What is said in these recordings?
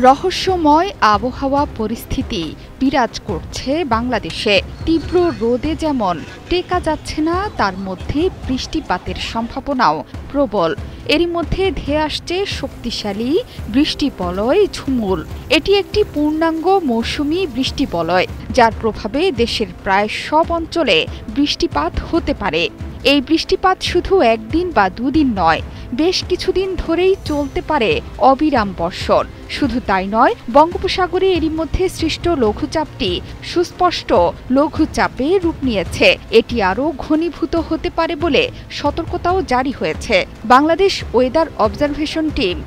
রহস্যময় আবহাওয়া পরিস্থিতি বিরাজ করছে বাংলাদেশে। তীব্র রোদে যেমন টেকা যাচ্ছে না, তার মধ্যে বৃষ্টিপাতের সম্ভাবনাও প্রবল। এরই মধ্যে ধেয়ে আসছে শক্তিশালী বৃষ্টিবলয় ঝুমুর। এটি একটি পূর্ণাঙ্গ মৌসুমি বৃষ্টিবলয়, যার প্রভাবে দেশের প্রায় সব অঞ্চলে বৃষ্টিপাত হতে পারে। এই বৃষ্টিপাত শুধু একদিন বা দুদিন নয়, বেশ কিছুদিন ধরেই চলতে পারে অবিরাম বর্ষণ। শুধু তাই নয়, বঙ্গোপসাগরে এরই মধ্যে সৃষ্ট লঘুচাপটি সুস্পষ্ট লঘুচাপে রূপ নিয়েছে। এটি আরও ঘনীভূত হতে পারে বলে সতর্কতাও জারি হয়েছে। Bangladesh weather observation team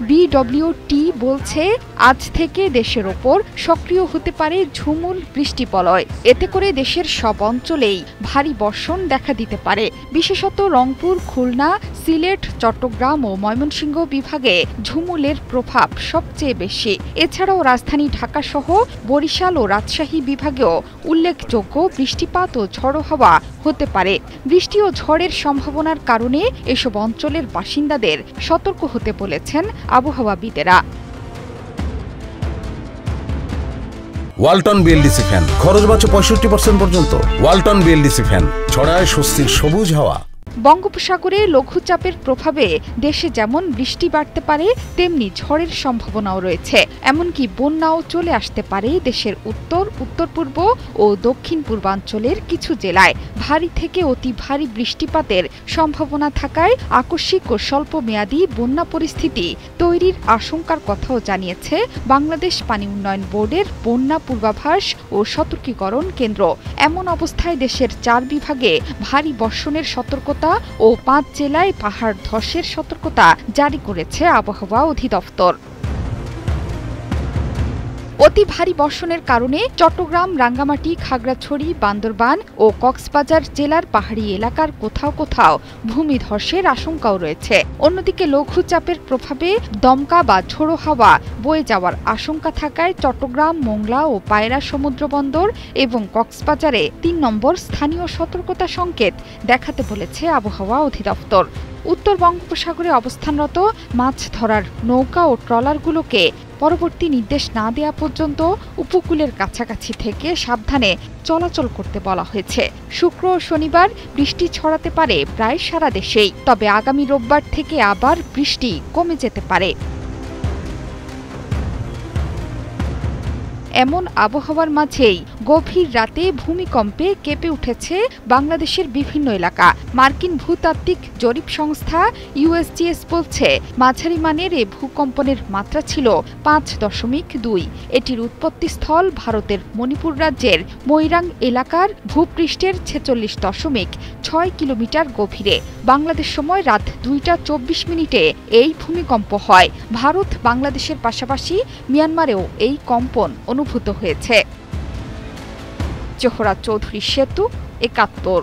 BWT বলছে, আজ থেকে দেশের ওপর সক্রিয় হতে পারে ঝুমুর বৃষ্টিবলয়। এতে করে দেশের সব অঞ্চলেই ভারী বর্ষণ দেখা দিতে পারে। বিশেষত রংপুর, খুলনা, সিলেট, চট্টগ্রাম ও ময়মনসিংহ বিভাগে ঝুমুরের প্রভাব সবচেয়ে বেশি। এছাড়াও রাজধানী ঢাকাসহ বরিশাল ও রাজশাহী বিভাগেও উল্লেখযোগ্য বৃষ্টিপাত ও ঝড়ো হাওয়া হতে পারে। বৃষ্টি ও ঝড়ের সম্ভাবনার কারণে এসব অঞ্চলের বাসিন্দাদের সতর্ক হতে বলেছেন আবহাওয়াবিদেরা। ওয়ালটন বিএলডিসি ফ্যান, খরচ বাঁচে 65% পর্যন্ত। ওয়ালটন বিএলডিসি ফ্যান ছড়ায় স্বস্তির সবুজ হাওয়া। বঙ্গোপসাগরে লঘুচাপের প্রভাবে দেশে যেমন বৃষ্টি বাড়তে পারে, তেমনি ঝড়ের সম্ভাবনাও রয়েছে। এমনকি বন্যাও চলে আসতে পারে দেশের উত্তর, উত্তর পূর্ব ও দক্ষিণ পূর্বাঞ্চলের কিছু জেলায়। ভারী থেকে অতি ভারী বৃষ্টিপাতের সম্ভাবনা থাকায় আকস্মিক ও স্বল্পমেয়াদী বন্যা পরিস্থিতি তৈরির আশঙ্কার কথাও জানিয়েছে বাংলাদেশ পানি উন্নয়ন বোর্ডের বন্যা পূর্বাভাস ও সতর্কীকরণ কেন্দ্র। এমন অবস্থায় দেশের 4 বিভাগে ভারী বর্ষণের সতর্কতা ও 5 জেলায় পাহাড় ধসের সতর্কতা জারি করেছে আবহাওয়া অধিদপ্তর। অতি ভারী বর্ষণের কারণে চট্টগ্রাম, রাঙ্গামাটি, খাগড়াছড়ি, বান্দরবান ও কক্সবাজার জেলার পাহাড়ি এলাকার কোথাও কোথাও ভূমিধসের আশঙ্কাও রয়েছে। অন্যদিকে লঘুচাপের প্রভাবে দমকা বা ঝোড়ো হাওয়া বয়ে যাওয়ার আশঙ্কা থাকায় চট্টগ্রাম, মোংলা ও পায়রা সমুদ্র বন্দর এবং কক্সবাজারে 3 নম্বর স্থানীয় সতর্কতা সংকেত দেখাতে বলেছে আবহাওয়া অধিদপ্তর। উত্তর বঙ্গোপসাগরে অবস্থানরত মাছ ধরার নৌকা ও ট্রলারগুলোকে পরবর্তী নির্দেশ না দেওয়া পর্যন্ত উপকূলের কাছাকাছি থেকে সাবধানে চলাচল করতে বলা হয়েছে। শুক্র ও শনিবার বৃষ্টি ছড়াতে পারে প্রায় সারা দেশেই, তবে আগামী রোববার থেকে আবার বৃষ্টি কমে যেতে পারে। এমন আবহাওয়ার মাঝেই গভীর রাতে ভূমিকম্পে কেঁপে উঠেছে বাংলাদেশের বিভিন্ন এলাকা। মার্কিন ভূতাত্ত্বিক জরিপ সংস্থা USGS বলছে, মাঝারি মানের এ ভূকম্পনের মাত্রা ছিল 5.2। এটির উৎপত্তিস্থল ভারতের মণিপুর রাজ্যের মৈরাং এলাকার ভূপৃষ্ঠের 46.6 কিলোমিটার গভীরে। বাংলাদেশ সময় রাত 2টা 24 এই ভূমিকম্প হয়। ভারত, বাংলাদেশের পাশাপাশি মিয়ানমারেও এই কম্পন অনুভূত হয়েছে। জোহরা চৌধুরী সেতু, 71।